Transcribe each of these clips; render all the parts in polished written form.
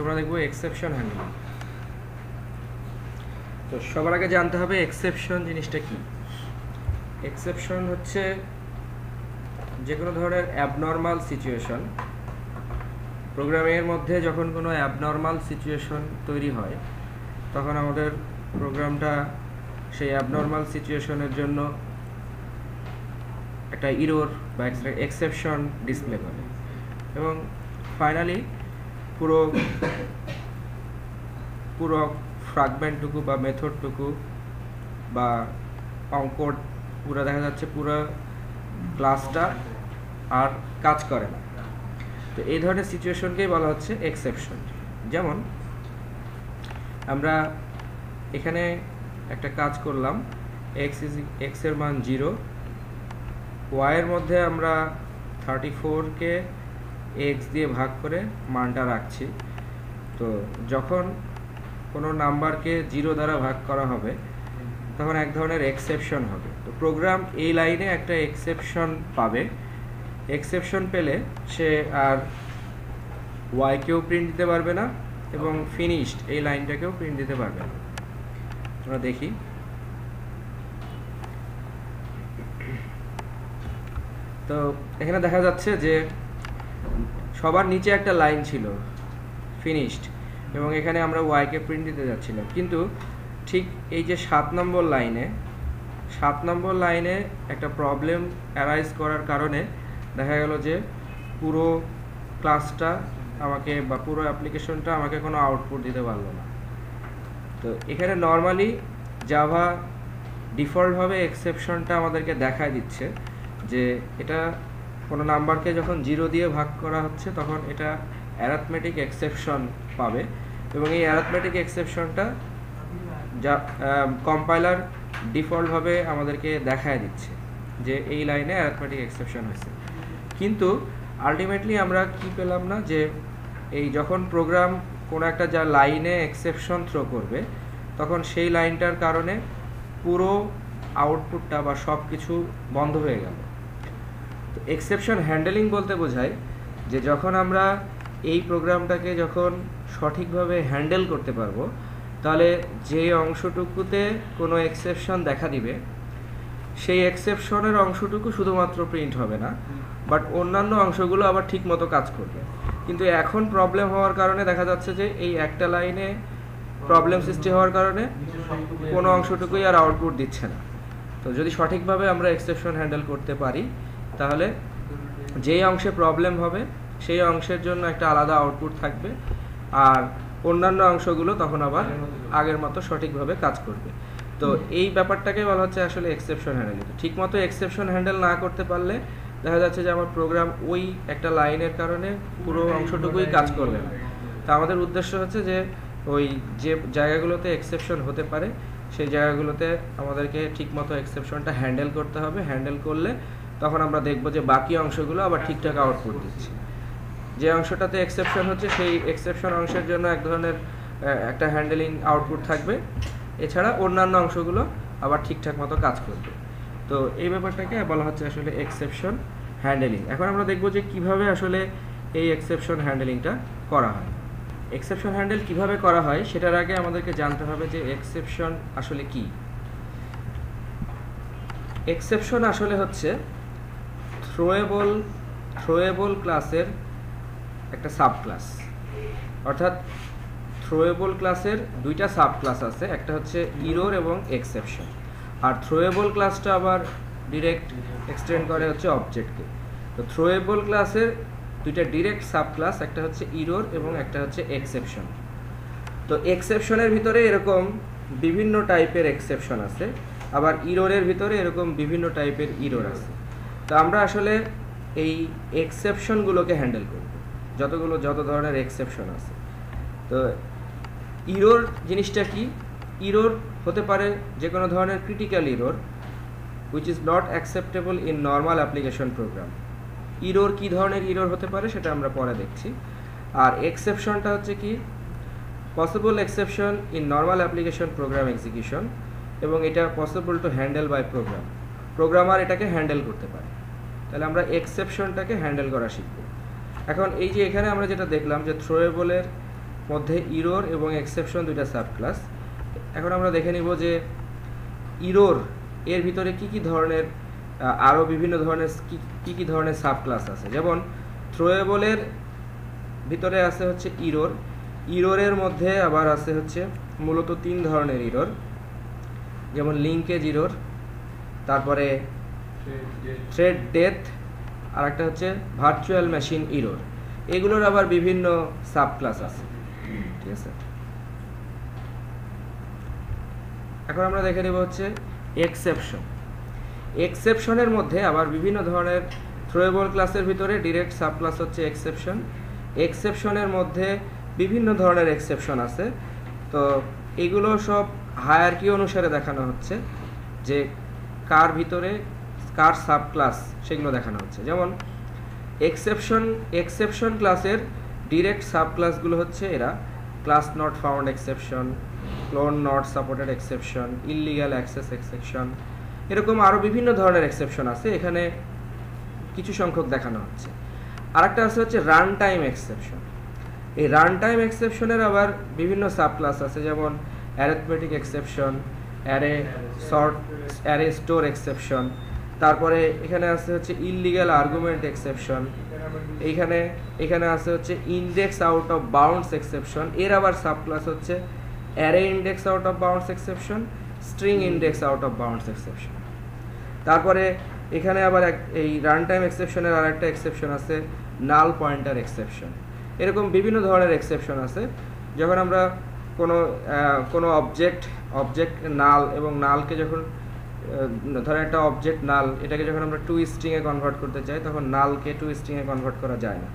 আমরা দেখব exception handling. তো সবার আগে জানতে হবে এক্সেপশন জিনিসটা কি। এক্সেপশন হচ্ছে যে কোনো ধরনের অ্যাবনর্মাল সিচুয়েশন, প্রোগ্রামের মধ্যে যখন কোনো অ্যাবনর্মাল সিচুয়েশন তৈরি হয় তখন আমাদের প্রোগ্রামটা সেই অ্যাবনর্মাল সিচুয়েশনের জন্য একটা ইরর বা এক্সেপশন ডিসপ্লে করে এবং ফাইনালি পুরো ফ্র্যাগমেন্টটুকু বা মেথডটুকু বা অঙ্ক পুরো দেখা যাচ্ছে পুরো ক্লাসটা আর কাজ করে না। তো এই ধরনের সিচুয়েশনকেই বলা হচ্ছে এক্সেপশন। যেমন আমরা এখানে একটা কাজ করলাম, এক্স এর মান 0, ওয়াই এর মধ্যে আমরা 34কে এক্স দিয়ে ভাগ করে মানটা রাখছি। তো যখন কোনো নাম্বারকে 0 দ্বারা ভাগ করা হবে তখন এক ধরনের এক্সেপশন হবে। তো প্রোগ্রাম এই লাইনে একটা এক্সেপশন পাবে। এক্সেপশন পেলে সে আর ওয়াইকেও প্রিন্ট দিতে পারবে না এবং ফিনিশড এই লাইনটাকেও প্রিন্ট দিতে পারবে না। আমরা দেখি, তো এখানে দেখা যাচ্ছে যে সবার নিচে একটা লাইন ছিল ফিনিশড এবং এখানে আমরা ওয়াইকে প্রিন্ট দিতে যাচ্ছিলাম, কিন্তু ঠিক এই যে 7 নম্বর লাইনে একটা প্রবলেম অ্যারাইজ করার কারণে দেখা গেল যে পুরো ক্লাসটা আমাকে বা পুরো অ্যাপ্লিকেশনটা আমাকে কোনো আউটপুট দিতে পারলো না। তো এখানে নর্মালি জাভা ডিফল্টভাবে এক্সেপশনটা আমাদেরকে দেখায় দিচ্ছে যে এটা কোনো নাম্বারকে যখন 0 দিয়ে ভাগ করা হচ্ছে তখন এটা অ্যারিথমেটিক এক্সেপশন পাবে এবং এই অ্যারিথমেটিক এক্সেপশনটা যা কম্পাইলার ডিফল্টভাবে আমাদেরকে দেখায় দিচ্ছে যে এই লাইনে অ্যারিথমেটিক এক্সেপশন হয়েছে। কিন্তু আলটিমেটলি আমরা কি পেলাম না, যে এই যখন প্রোগ্রাম কোনো একটা যা লাইনে এক্সেপশন থ্রো করবে তখন সেই লাইনটার কারণে পুরো আউটপুটটা বা সব কিছু বন্ধ হয়ে গেল। তো এক্সেপশন হ্যান্ডলিং বলতে বোঝায় যে যখন আমরা এই প্রোগ্রামটাকে যখন সঠিকভাবে হ্যান্ডেল করতে পারবো তাহলে যে অংশটুকুতে কোনো এক্সেপশন দেখা দিবে সেই এক্সেপশনের অংশটুকু শুধুমাত্র প্রিন্ট হবে না, বাট অন্যান্য অংশগুলো আবার ঠিক মতো কাজ করবে। কিন্তু এখন প্রবলেম হওয়ার কারণে দেখা যাচ্ছে যে এই একটা লাইনে প্রবলেম সৃষ্টি হওয়ার কারণে কোনো অংশটুকুই আর আউটপুট দিচ্ছে না। তো যদি সঠিকভাবে আমরা এক্সেপশন হ্যান্ডেল করতে পারি তাহলে যেই অংশে প্রবলেম হবে সেই অংশের জন্য একটা আলাদা আউটপুট থাকবে আর অন্যান্য অংশগুলো তখন আবার আগের মতো সঠিকভাবে কাজ করবে। তো এই ব্যাপারটাকে বলা হচ্ছে আসলে এক্সেপশন হ্যান্ডেল। ঠিকমতো এক্সেপশন হ্যান্ডেল না করতে পারলে দেখা যাচ্ছে যে আমার প্রোগ্রাম ওই একটা লাইনের কারণে পুরো অংশটুকুই কাজ করবে না। তো আমাদের উদ্দেশ্য হচ্ছে যে ওই যে জায়গাগুলোতে এক্সেপশন হতে পারে সেই জায়গাগুলোতে আমাদেরকে ঠিকমতো এক্সেপশনটা হ্যান্ডেল করতে হবে। হ্যান্ডেল করলে তখন আমরা দেখব যে বাকি অংশগুলো আবার ঠিকঠাক আউটপুট দিচ্ছে। যে অংশটাতে এক্সেপশন হচ্ছে সেই এক্সেপশন অংশের জন্য এক ধরনের একটা হ্যান্ডেলিং আউটপুট থাকবে, এছাড়া অন্যান্য অংশগুলো আবার ঠিকঠাক মতো কাজ করবে। তো এই ব্যাপারটাকে বলা হচ্ছে আসলে এক্সেপশন হ্যান্ডেলিং। এখন আমরা দেখব যে কিভাবে আসলে এই এক্সেপশন হ্যান্ডেলিংটা করা হয়। এক্সেপশন হ্যান্ডেল কিভাবে করা হয় সেটার আগে আমাদেরকে জানতে হবে যে এক্সেপশন আসলে কি। এক্সেপশন আসলে হচ্ছে থ্রোয়েবল ক্লাসের একটা সাব ক্লাস। অর্থাৎ থ্রোয়েবল ক্লাসের দুইটা সাব ক্লাস আছে, একটা হচ্ছে ইরর এবং এক্সেপশন। আর থ্রোয়েবল ক্লাসটা আবার ডিরেক্ট এক্সটেন্ড করে হচ্ছে অবজেক্টকে। তো থ্রোয়েবল ক্লাসের দুইটা ডিরেক্ট সাব ক্লাস, একটা হচ্ছে ইরর এবং একটা হচ্ছে এক্সেপশন। তো এক্সেপশনের ভিতরে এরকম বিভিন্ন টাইপের এক্সেপশন আছে, আবার ইররের ভিতরে এরকম বিভিন্ন টাইপের ইরর আছে। তো আমরা আসলে এই এক্সেপশনগুলোকে হ্যান্ডেল করব, যত ধরনের এক্সেপশন আছে। তো ইরর জিনিসটা কি? ইরর হতে পারে যে কোনো ধরনের critical error which is not acceptable in normal application program. Error কী ধরনের ইরর হতে পারে সেটা আমরা পরে দেখছি। আর এক্সেপশনটা হচ্ছে কি? Possible exception in normal application program execution, এবং এটা possible to handle by programmer এটাকে হ্যান্ডেল করতে পারে। তাহলে আমরা এক্সেপশনটাকে হ্যান্ডেল করা শিখব। এখন এই যে এখানে আমরা যেটা দেখলাম যে থ্রোয়েবলের মধ্যে ইরর এবং এক্সেপশন দুইটা সাবক্লাস। এখন আমরা দেখে নিব যে ইরর এর ভিতরে কি কি ধরনের আরও বিভিন্ন ধরনের কি ধরনের সাবক্লাস আছে। যেমন থ্রোয়েবলের ভিতরে আছে হচ্ছে ইরর, ইররের মধ্যে আবার আছে হচ্ছে মূলত 3 ধরনের ইরর, যেমন লিঙ্কেজ ইরর, তারপরে থ্রেড ডেথ, আর একটা হচ্ছে ভার্চুয়াল মেশিন ইরর। এগুলোর আবার বিভিন্ন সাবক্লাস আছে, ঠিক আছে। এখন আমরা দেখে নেব হচ্ছে এক্সেপশন। এক্সেপশনের মধ্যে আবার বিভিন্ন ধরনের থ্রোয়েবল ক্লাসের ভিতরে ডিরেক্ট সাবক্লাস হচ্ছে এক্সেপশন। এক্সেপশনের মধ্যে বিভিন্ন ধরনের এক্সেপশন আছে, তো এগুলো সব হায়ারকি অনুসারে দেখানো হচ্ছে যে কার ভিতরে কার সাবক্লাস সেগুলো দেখানো হচ্ছে। যেমন এক্সেপশন ক্লাসের ডিরেক্ট সাবক্লাসগুলো হচ্ছে এরা: class not found exception, clone not supported exception, illegal access exception, এরকম আরও বিভিন্ন ধরনের এক্সেপশন আছে, এখানে কিছু সংখ্যক দেখানো হচ্ছে। আরেকটা আছে হচ্ছে রান টাইম এক্সেপশন। এই রান টাইম এক্সেপশনের আবার বিভিন্ন সাবক্লাস আছে, যেমন arithmetic exception, array store exception, তারপরে এখানে আছে হচ্ছে ইললিগ্যাল আর্গুমেন্ট এক্সেপশন, এখানে আছে হচ্ছে index out of bounds exception. এর আবার সাবক্লাস হচ্ছে array index out of bounds exception, string index out of bounds exception. তারপরে এখানে আবার এই রান টাইম এক্সেপশনের আর একটা এক্সেপশন আছে নাল পয়েন্টার এক্সেপশন। এরকম বিভিন্ন ধরনের এক্সেপশন আছে। যখন আমরা কোনো অবজেক্ট নাল এবং নালকে যখন ধরেন একটা অবজেক্ট নাল, এটাকে যখন আমরা টু স্ট্রিংয়ে কনভার্ট করতে চাই, তখন নালকে টু স্ট্রিংয়ে কনভার্ট করা যায় না,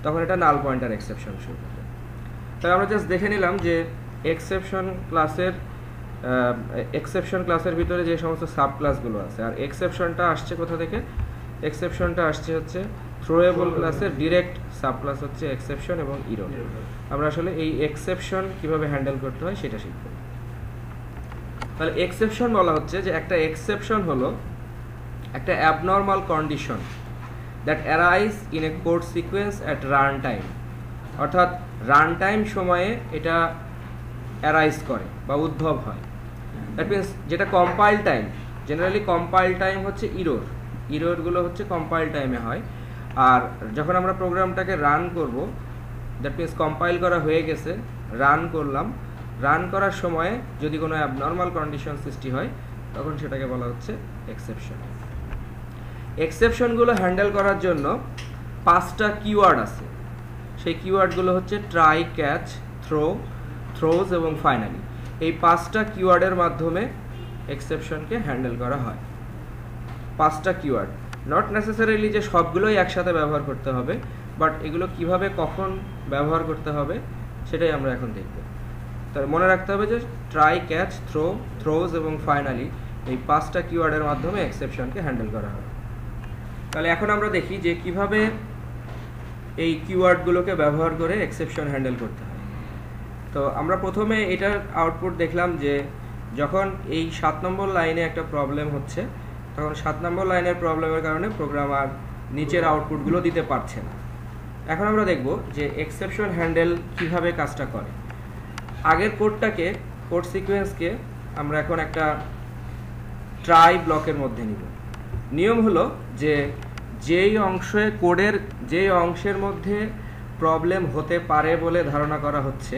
তখন এটা নাল পয়েন্টার এক্সেপশন শুরু করে। তাই আমরা জাস্ট দেখে নিলাম যে এক্সেপশন ক্লাসের ভিতরে যে সমস্ত সাব ক্লাসগুলো আছে। আর এক্সেপশনটা আসছে কোথা থেকে? এক্সেপশনটা আসছে হচ্ছে থ্রোয়েবল ক্লাসের ডিরেক্ট সাব ক্লাস হচ্ছে এক্সেপশন এবং ইরর। আমরা আসলে এই এক্সেপশন কিভাবে হ্যান্ডেল করতে হয় সেটা শিখব। তাহলে এক্সেপশন বলা হচ্ছে যে একটা এক্সেপশন হলো একটা abnormal condition that arise in a code sequence at run time, অর্থাৎ রান টাইম সময়ে এটা অ্যারাইজ করে বা উদ্ভব হয়। দ্যাট মিনস যেটা compile time, generally compile time হচ্ছে ইররগুলো হচ্ছে কম্পাইল টাইমে হয়। আর যখন আমরা প্রোগ্রামটাকে রান করব, দ্যাট মিনস কম্পাইল করা হয়ে গেছে, রান করলাম, রান করার সময়ে যদি কোনো অ্যাবনর্মাল কন্ডিশন সৃষ্টি হয় তখন সেটাকে বলা হচ্ছে এক্সেপশন। এক্সেপশনগুলো হ্যান্ডেল করার জন্য 5টা কিওয়ার্ড আছে। সেই কিওয়ার্ডগুলো হচ্ছে ট্রাই, ক্যাচ, থ্রোজ এবং ফাইনালি। এই 5টা কিওয়ার্ডের মাধ্যমে এক্সেপশনকে হ্যান্ডেল করা হয়। 5টা কিওয়ার্ড, নট নেসেসারিলি যে সবগুলোই একসাথে ব্যবহার করতে হবে, বাট এগুলো কিভাবে কখন ব্যবহার করতে হবে সেটাই আমরা এখন দেখব। তাই মনে রাখতে হবে যে ট্রাই, ক্যাচ, থ্রোজ এবং ফাইনালি এই 5টা কিওয়ার্ডের মাধ্যমে এক্সেপশনকে হ্যান্ডেল করা হয়। তাহলে এখন আমরা দেখি যে কিভাবে এই কিওয়ার্ডগুলোকে ব্যবহার করে এক্সেপশন হ্যান্ডেল করতে হয়। তো আমরা প্রথমে এটার আউটপুট দেখলাম যে যখন এই 7 নম্বর লাইনে একটা প্রবলেম হচ্ছে, তখন 7 নম্বর লাইনের প্রবলেমের কারণে প্রোগ্রামার নিচের আউটপুটগুলো দিতে পারছে না। এখন আমরা দেখব যে এক্সেপশন হ্যান্ডেল কিভাবে কাজটা করে। আগের কোড সিকোয়েন্সকে আমরা এখন একটা ট্রাই ব্লকের মধ্যে নিব। নিয়ম হলো যে যেই অংশের মধ্যে প্রবলেম হতে পারে বলে ধারণা করা হচ্ছে,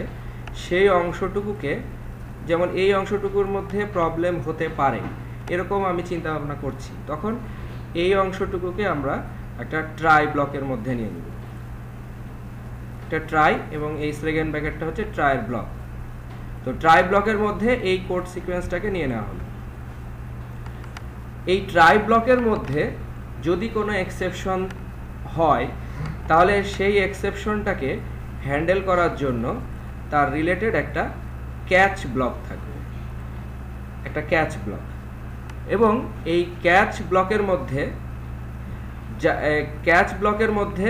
সেই অংশটুকুকে, যেমন এই অংশটুকুর মধ্যে প্রবলেম হতে পারে এরকম আমি চিন্তা ভাবনা করছি, তখন এই অংশটুকুকে আমরা একটা ট্রাই ব্লকের মধ্যে নিয়ে নিব। একটা ট্রাই এবং এই সেকেন্ড ব্র্যাকেটটা হচ্ছে ট্রাইয়ের ব্লক। তো ট্রাই ব্লকের মধ্যে এই কোড সিকোয়েন্সটাকে নিয়ে নেওয়া হলো। এই ট্রাই ব্লকের মধ্যে যদি কোনো এক্সেপশন হয়, তাহলে সেই এক্সেপশনটাকে হ্যান্ডেল করার জন্য তার রিলেটেড একটা ক্যাচ ব্লক থাকবে, একটা ক্যাচ ব্লক। এবং এই ক্যাচ ব্লকের মধ্যে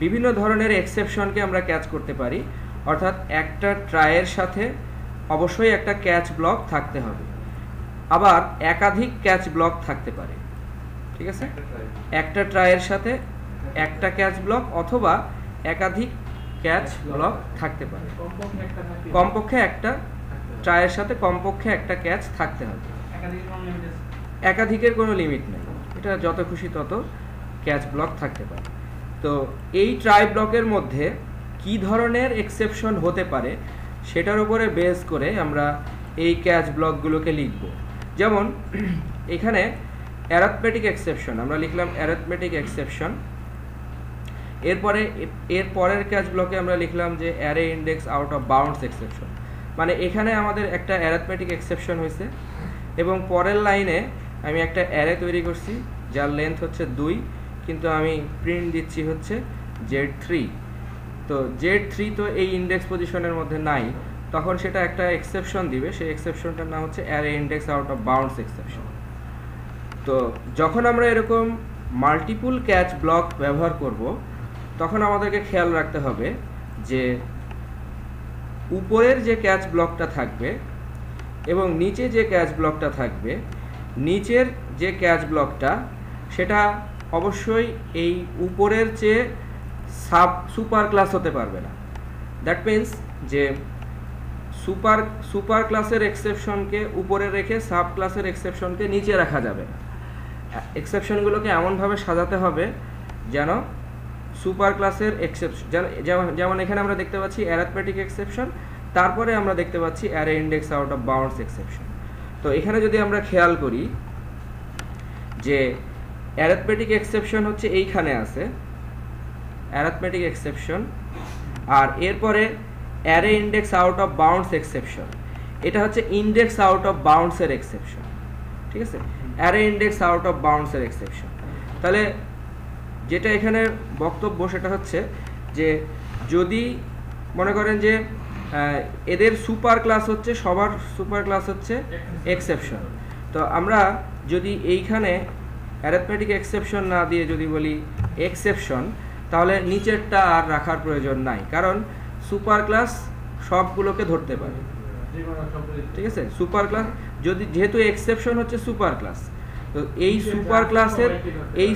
বিভিন্ন ধরনের এক্সেপশনকে আমরা ক্যাচ করতে পারি, অর্থাৎ একটা ট্রাইয়ের সাথে অবশ্যই একটা ক্যাচ ব্লক থাকতে হবে, আবার একাধিক ক্যাচ ব্লক থাকতে পারে। ঠিক আছে, একটা ট্রাইয়ের সাথে একটা ক্যাচ ব্লক অথবা একাধিক ক্যাচ ব্লক থাকতে পারে, কমপক্ষে একটা ট্রাইয়ের সাথে কমপক্ষে একটা ক্যাচ থাকতে হবে। একাধিকের কোনো লিমিট নেই, এটা যত খুশি তত ক্যাচ ব্লক থাকতে পারে। তো এই ট্রাই ব্লকের মধ্যে কি ধরনের এক্সেপশন হতে পারে সেটার উপরে বেস করে আমরা এই ক্যাচ ব্লকগুলোকে লিখব। যেমন এখানে অ্যারিথমেটিক এক্সেপশন আমরা লিখলাম, অ্যারিথমেটিক এক্সেপশন। এরপরে এর পরের ক্যাচ ব্লকে আমরা লিখলাম যে array index out of bounds exception, মানে এখানে আমাদের একটা অ্যারিথমেটিক এক্সেপশন হয়েছে এবং পরের লাইনে আমি একটা অ্যারে তৈরি করছি যার লেন্থ হচ্ছে 2, কিন্তু আমি প্রিন্ট দিচ্ছি হচ্ছে Z3। তো Z3 তো এই ইন্ডেক্স পজিশনের মধ্যে নাই, তখন সেটা একটা এক্সেপশন দিবে, সেই এক্সেপশনটার নাম হচ্ছে array index out of bounds exception. তো যখন আমরা এরকম মাল্টিপল ক্যাচ ব্লক ব্যবহার করব তখন আমাদেরকে খেয়াল রাখতে হবে যে উপরের যে ক্যাচ ব্লকটা থাকবে এবং নিচে যে ক্যাচ ব্লকটা থাকবে, নিচের যে ক্যাচ ব্লকটা সেটা অবশ্যই এই উপরের চেয়ে সুপার ক্লাস হতে পারবে না। দ্যাট মিন্স যে সুপার ক্লাসের এক্সেপশনকে উপরে রেখে সাব ক্লাসের এক্সেপশনকে নিচে রাখা যাবে না। এক্সেপশনগুলোকে এমনভাবে সাজাতে হবে যেন সুপার ক্লাসের এক্সেপশন, যেমন এখানে আমরা দেখতে পাচ্ছি অ্যারিথমেটিক এক্সেপশন, তারপরে আমরা দেখতে পাচ্ছি array index out of bounds exception. তো এখানে যদি আমরা খেয়াল করি যে অ্যারিথমেটিক এক্সেপশন হচ্ছে এইখানে আছে অ্যারিথমেটিক এক্সেপশন, আর এরপরে array index out of bounds exception, এটা হচ্ছে ইন্ডেক্স আউট অফ বাউন্ডসের এক্সেপশন, ঠিক আছে, অ্যারে ইন্ডেক্স আউট অফ বাউন্ডসের এক্সেপশন। তাহলে যেটা এখানে বক্তব্য সেটা হচ্ছে যে যদি মনে করেন যে এদের সুপার ক্লাস হচ্ছে, সবার সুপার ক্লাস হচ্ছে এক্সেপশন, তো আমরা যদি এইখানে অ্যারিথমেটিক এক্সেপশন না দিয়ে যদি বলি এক্সেপশন, তাহলে নিচেরটা আর রাখার প্রয়োজন নাই, কারণ সুপার ক্লাস সবগুলোকে ধরতে পারে, ঠিক আছে। সুপার ক্লাস যেহেতু এক্সেপশন হচ্ছে সুপার ক্লাস, তো এই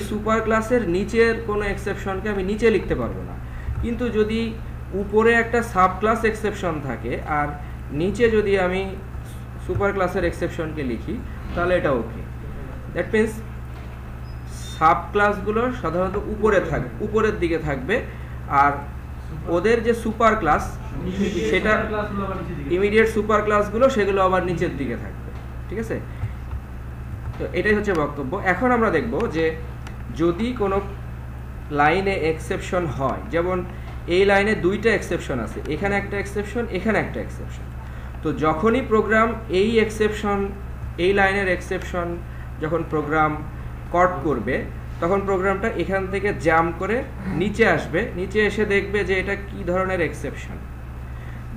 সুপার ক্লাসের নিচের কোনো এক্সেপশনকে আমি নিচে লিখতে পারবো না। কিন্তু যদি উপরে একটা সাব ক্লাস এক্সেপশন থাকে আর নিচে যদি আমি সুপার ক্লাসের এক্সেপশনকে লিখি তাহলে এটা ওকে। দ্যাট মিন্স সাব ক্লাসগুলো সাধারণত উপরের দিকে থাকবে, আর ওদের যে সুপার ক্লাস সেটা ইমিডিয়েট সুপার ক্লাসগুলো সেগুলো আবার নিচের দিকে থাকবে, ঠিক আছে। তো এটাই হচ্ছে বক্তব্য। এখন আমরা দেখব যে যদি কোনো লাইনে এক্সেপশন হয়, যেমন এই লাইনে দুইটা এক্সেপশন আছে, এখানে একটা এক্সেপশন, এখানে একটা এক্সেপশন, তো যখনই প্রোগ্রাম এই লাইনের এক্সেপশন যখন প্রোগ্রাম কট করবে তখন প্রোগ্রামটা এখান থেকে জাম্প করে নিচে আসবে, নিচে এসে দেখবে যে এটা কি ধরনের এক্সেপশন,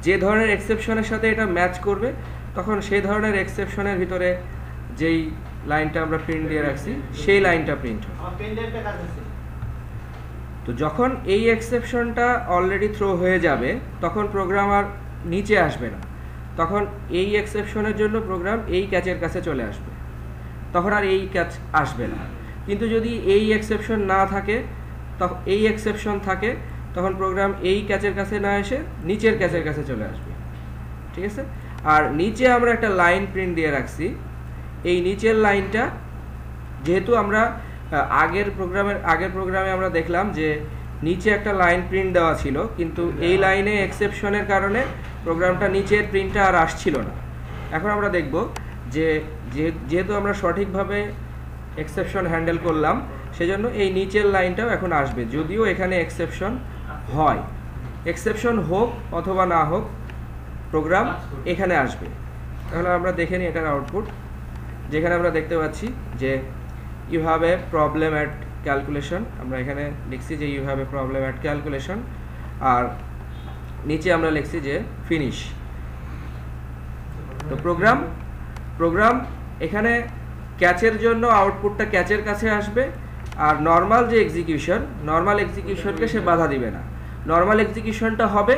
যে ধরনের এক্সেপশনের সাথে এটা ম্যাচ করবে তখন সেই ধরনের এক্সেপশনের ভিতরে যেই লাইনটা আমরা প্রিন্ট দিয়ে রাখছি সেই লাইনটা প্রিন্ট হবে। তো যখন এই এক্সেপশনটা অলরেডি থ্রো হয়ে যাবে তখন প্রোগ্রাম আর নিচে আসবে না, তখন এই এক্সেপশনের জন্য প্রোগ্রাম এই ক্যাচের কাছে চলে আসবে, তখন আর এই ক্যাচ আসবে না। কিন্তু যদি এই এক্সেপশন না থাকে, তখন এই এক্সেপশন থাকে, তখন প্রোগ্রাম এই ক্যাচের কাছে না এসে নিচের ক্যাচের কাছে চলে আসবে, ঠিক আছে। আর নিচে আমরা একটা লাইন প্রিন্ট দিয়ে রাখছি, এই নিচের লাইনটা যেহেতু আমরা আগের প্রোগ্রামে আমরা দেখলাম যে নিচে একটা লাইন প্রিন্ট দেওয়া ছিল, কিন্তু এই লাইনে এক্সেপশনের কারণে প্রোগ্রামটা নিচের প্রিন্টটা আর আসছিল না। এখন আমরা দেখব যে যেহেতু আমরা সঠিকভাবে এক্সেপশন হ্যান্ডেল করলাম সেজন্য এই নিচের লাইনটাও এখন আসবে, যদিও এখানে এক্সেপশন হয়। এক্সেপশন হোক অথবা না হোক প্রোগ্রাম এখানে আসবে। তাহলে আমরা দেখে নিই এটার আউটপুট, যেখানে আমরা দেখতে পাচ্ছি যে you have a problem at calculation, আমরা এখানে লিখছি যে you have a problem at calculation, আর নিচে আমরা লিখছি যে ফিনিশ। তো প্রোগ্রাম এখানে ক্যাচের জন্য আউটপুটটা ক্যাচের কাছে আসবে, আর নর্মাল এক্সিকিউশনকে সে বাধা দিবে না। নর্মাল এক্সিকিউশনটা হবে,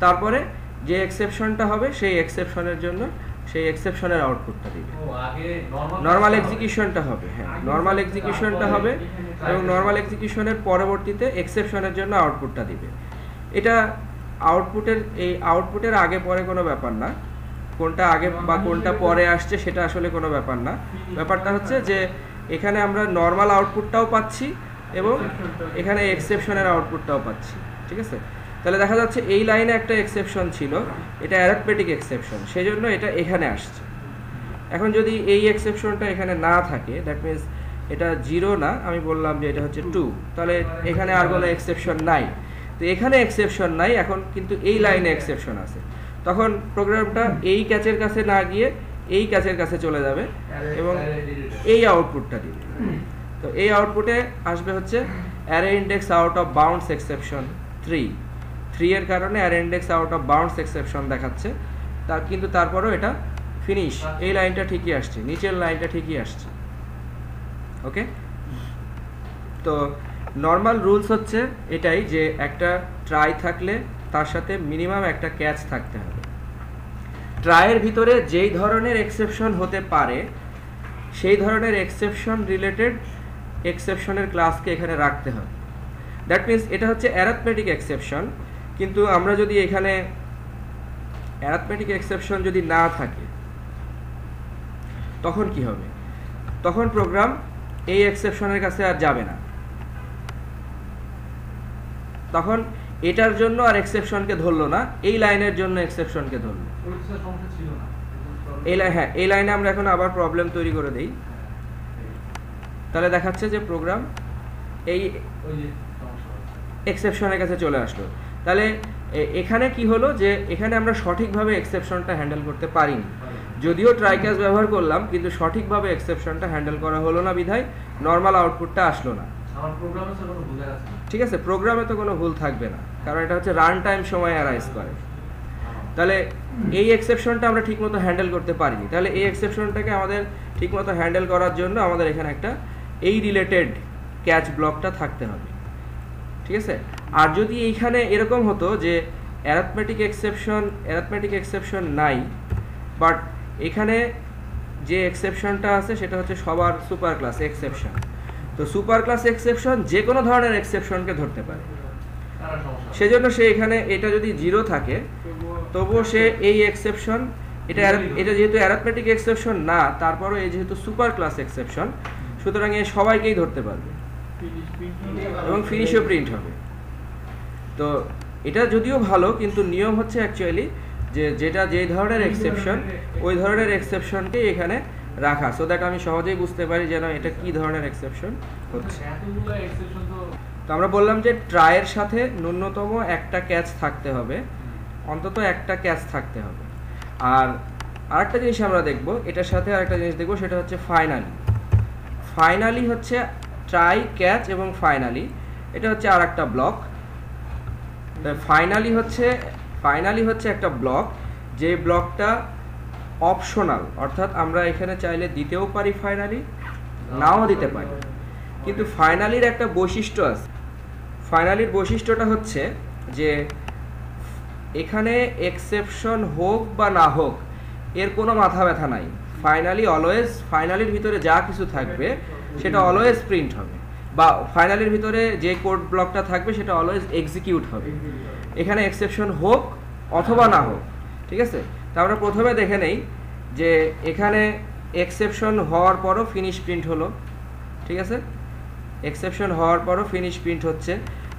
তারপরে যে এক্সেপশনটা হবে সেই এক্সেপশনের জন্য সেই এক্সেপশনের আউটপুটটা দিবে। নর্মাল এক্সিকিউশনটা হবে, হ্যাঁ নর্মাল এক্সিকিউশনটা হবে এবং নর্মাল এক্সিকিউশনের পরবর্তীতে এক্সেপশনের জন্য আউটপুটটা দিবে। এটা আউটপুটের আগে পরে কোনো ব্যাপার না, কোনটা আগে বা কোনটা পরে আসছে সেটা আসলে কোনো ব্যাপার না। ব্যাপারটা হচ্ছে যে এখানে আমরা নর্মাল আউটপুটটাও পাচ্ছি এবং এখানে এক্সেপশনের আউটপুটটাও পাচ্ছি, ঠিক আছে। তাহলে দেখা যাচ্ছে এই লাইনে একটা এক্সেপশন ছিল, এটা অ্যারিথমেটিক এক্সেপশন, সেই জন্য এটা এখানে আসছে। এখন যদি এই এক্সেপশনটা এখানে না থাকে, দ্যাট মিনস এটা 0 না, আমি বললাম যে এটা হচ্ছে 2, তাহলে এখানে আর কোনো এক্সেপশন নাই। তো এখানে এক্সেপশন নাই, এখন কিন্তু এই লাইনে এক্সেপশন আছে, তখন প্রোগ্রামটা এই ক্যাচের কাছে না গিয়ে এই ক্যাচের কাছে চলে যাবে এবং এই আউটপুটটা দিবে। তো এই আউটপুটে আসবে হচ্ছে array index out of bounds exception 3 এর কারণে array index out of bounds exception দেখাচ্ছে, কিন্তু তারপরেও এটা ফিনিশ, এই লাইনটা ঠিকই আসছে, নিচের লাইনটা ঠিকই আসছে। ওকে, তো নর্মাল রুলস হচ্ছে এটাই যে একটা ট্রাই থাকলে তার সাথে মিনিমাম একটা ক্যাচ থাকতে হবে। ট্রাইয়ের ভিতরে যেই ধরনের এক্সেপশন হতে পারে সেই ধরনের এক্সেপশন রিলেটেড এক্সেপশনের ক্লাসকে এখানে রাখতে হবে। দ্যাট মিনস এটা হচ্ছে অ্যারিথমেটিক এক্সেপশন, কিন্তু আমরা যদি এখানে অ্যারিথমেটিক এক্সেপশন যদি না থাকে তখন কি হবে? তখন প্রোগ্রাম এই এক্সেপশনের কাছে আর যাবে না, তখন এটার জন্য আর এক্সেপশনকে ধরলো না, এই লাইনের জন্য এক্সেপশনকে ধরলো। এই লাইনে আমরা এখন আবার প্রবলেম তৈরি করে দেই, তাহলে দেখাচ্ছে যে প্রোগ্রাম এই এক্সেপশনের কাছে চলে আসলো। তাহলে এখানে কি হলো যে এখানে আমরা সঠিকভাবে এক্সেপশনটা হ্যান্ডেল করতে পারিনি, যদিও ট্রাই ক্যাচ ব্যবহার করলাম কিন্তু সঠিকভাবে এক্সেপশনটা হ্যান্ডেল করা হলো না, বিধায় নর্মাল আউটপুটটা আসলো না। ঠিক আছে, প্রোগ্রামে তো কোনো ভুল থাকবে না, কারণ এটা হচ্ছে রান টাইম সময় অ্যারাইজ করে। তাহলে এই এক্সেপশনটা আমরা ঠিকমতো হ্যান্ডেল করতে পারিনি, তাহলে এই এক্সেপশনটাকে আমাদের ঠিকমতো হ্যান্ডেল করার জন্য আমাদের এখানে একটা এই রিলেটেড ক্যাচ ব্লকটা থাকতে হবে, ঠিক আছে। আর যদি এইখানে এরকম হতো যে অ্যারিথমেটিক এক্সেপশন নাই, বাট এখানে যে এক্সেপশনটা আছে সেটা হচ্ছে সবার সুপার ক্লাস এক্সেপশন, তো সুপার ক্লাস এক্সেপশন যে কোনো ধরনের এক্সেপশনকে ধরতে পারে, সেজন্য সে এখানে এটা যদি 0 থাকে তবুও সে এই এক্সেপশন, এটা যেহেতু অ্যারিথমেটিক এক্সেপশন না, তারপরও এই যেহেতু সুপার ক্লাস এক্সেপশন, সুতরাং এ সবাইকেই ধরতে পারবে এবং ফিনিশও প্রিন্ট হবে। তো এটা যদিও ভালো, কিন্তু নিয়ম হচ্ছে অ্যাকচুয়ালি যেটা যেই ধরনের এক্সেপশন ওই ধরনের এক্সেপশনকে এখানে রাখা, সো দ্যাট আমি সহজেই বুঝতে পারি যেন এটা কি ধরনের এক্সেপশন হচ্ছে। তো আমরা বললাম যে ট্রাইয়ের সাথে ন্যূনতম একটা ক্যাচ থাকতে হবে, অন্তত একটা ক্যাচ থাকতে হবে। আর আরেকটা জিনিস আমরা দেখব, এটার সাথে আরেকটা জিনিস দেখব, সেটা হচ্ছে ফাইনালি হচ্ছে ট্রাই, ক্যাচ এবং ফাইনালি, এটা হচ্ছে আর একটা ব্লক। ফাইনালি হচ্ছে একটা ব্লক, যে ব্লকটা অপশনাল, অর্থাৎ আমরা এখানে চাইলে দিতেও পারি ফাইনালি, নাও দিতে পারি, কিন্তু ফাইনালির একটা বৈশিষ্ট্য আছে। ফাইনালির বৈশিষ্ট্যটা হচ্ছে যে এখানে এক্সেপশন হোক বা না হোক এর কোনো মাথা ব্যথা নাই, ফাইনালির ভিতরে যা কিছু থাকবে সেটা অলওয়েজ প্রিন্ট হবে, বা ফাইনালির ভিতরে যে কোড ব্লকটা থাকবে সেটা অলওয়েজ এক্সিকিউট হবে, এখানে এক্সেপশন হোক অথবা না হোক, ঠিক আছে। তা আমরা প্রথমে দেখে নেই যে এখানে এক্সেপশন হওয়ার পরও ফিনিশ প্রিন্ট হলো, ঠিক আছে, এক্সেপশন হওয়ার পরও ফিনিশ প্রিন্ট হচ্ছে।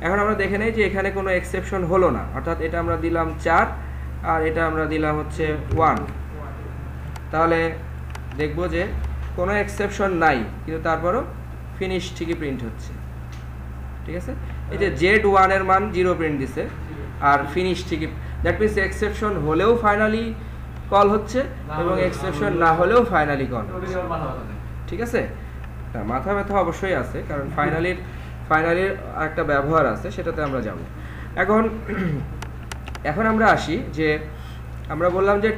এখন আমরা দেখে নেই যে এখানে কোনো এক্সেপশন হলো না, অর্থাৎ এটা আমরা দিলাম 4 আর এটা আমরা দিলাম হচ্ছে 1, তাহলে দেখব যে কোনো এক্সেপশন নাই, কিন্তু তারপরও ফিনিশ ঠিকই প্রিন্ট হচ্ছে, ঠিক আছে। এই যে Z1 এর মান 0 প্রিন্ট দিছে আর ফিনিশ ঠিকই, দ্যাট মিনস এক্সেপশন হলেও ফাইনালি কল হচ্ছে এবং এক্সেপশন না হলেও ফাইনালি কল হচ্ছে, ঠিক আছে। মাথা ব্যথা অবশ্যই আছে, কারণ ফাইনালির একটা ব্যবহার আছে, সেটাতে আমরা যাব। এখন আমরা আসি যে আমরা বললাম যে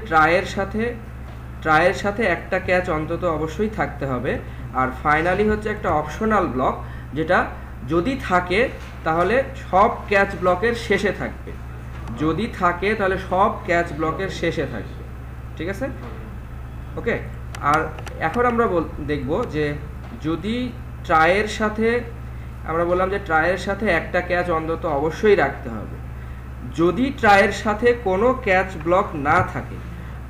ট্রাইয়ের সাথে একটা ক্যাচ অন্তত অবশ্যই থাকতে হবে, আর ফাইনালি হচ্ছে একটা অপশনাল ব্লক, যেটা যদি থাকে তাহলে সব ক্যাচ ব্লকের শেষে থাকবে, যদি থাকে তাহলে সব ক্যাচ ব্লকের শেষে থাকবে, ঠিক আছে, ওকে। আর এখন আমরা দেখব যে যদি ট্রাইয়ের সাথে, আমরা বললাম যে ট্রাইয়ের সাথে একটা ক্যাচ অন্তত অবশ্যই রাখতে হবে, যদি ট্রায়ের সাথে কোনো ক্যাচ ব্লক না থাকে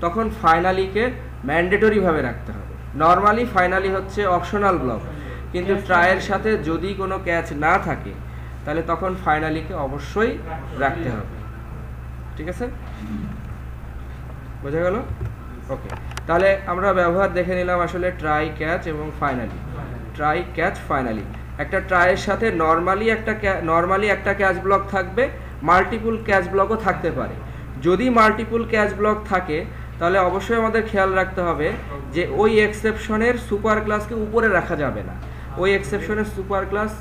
তখন ফাইনালিকে ম্যান্ডেটরিভাবে রাখতে হবে। নর্মালি ফাইনালি হচ্ছে অপশনাল ব্লক, কিন্তু ট্রায়ের সাথে যদি কোনো ক্যাচ না থাকে তাহলে তখন ফাইনালিকে অবশ্যই রাখতে হবে। ঠিক আছে, বোঝা গেল? ওকে, তাহলে আমরা ব্যবহার দেখে নিলাম আসলে ট্রাই, ক্যাচ এবং ফাইনালি। Try, catch, finally. একটা ট্রায়ের সাথে নর্মালি একটা ক্যাচ ব্লক থাকবে, মাল্টিপল ক্যাচ ব্লকও থাকতে পারে। যদি মাল্টিপল ক্যাচ ব্লক থাকে তাহলে অবশ্যই আমাদের খেয়াল রাখতে হবে যে ওই এক্সেপশনের সুপার ক্লাসকে উপরে রাখা যাবে না, ওই এক্সেপশনের সুপার ক্লাস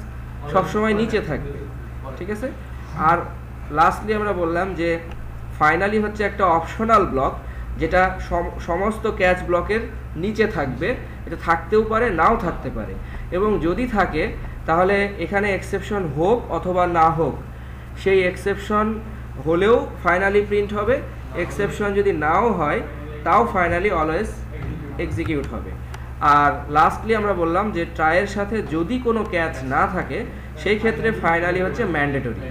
সবসময় নিচে থাকবে। ঠিক আছে, আর লাস্টলি আমরা বললাম যে ফাইনালি হচ্ছে একটা অপশনাল ব্লক যেটা সমস্ত ক্যাচ ব্লকের নিচে থাকবে। এটা থাকতেও পারে, নাও থাকতে পারে, এবং যদি থাকে তাহলে এখানে এক্সেপশন হোক অথবা না হোক, সেই এক্সেপশন হলেও ফাইনালি প্রিন্ট হবে, এক্সেপশন যদি নাও হয় তাও ফাইনালি অলওয়েজ এক্সিকিউট হবে। আর লাস্টলি আমরা বললাম যে ট্রায়ের সাথে যদি কোনো ক্যাচ না থাকে সেই ক্ষেত্রে ফাইনালি হচ্ছে ম্যান্ডেটরি।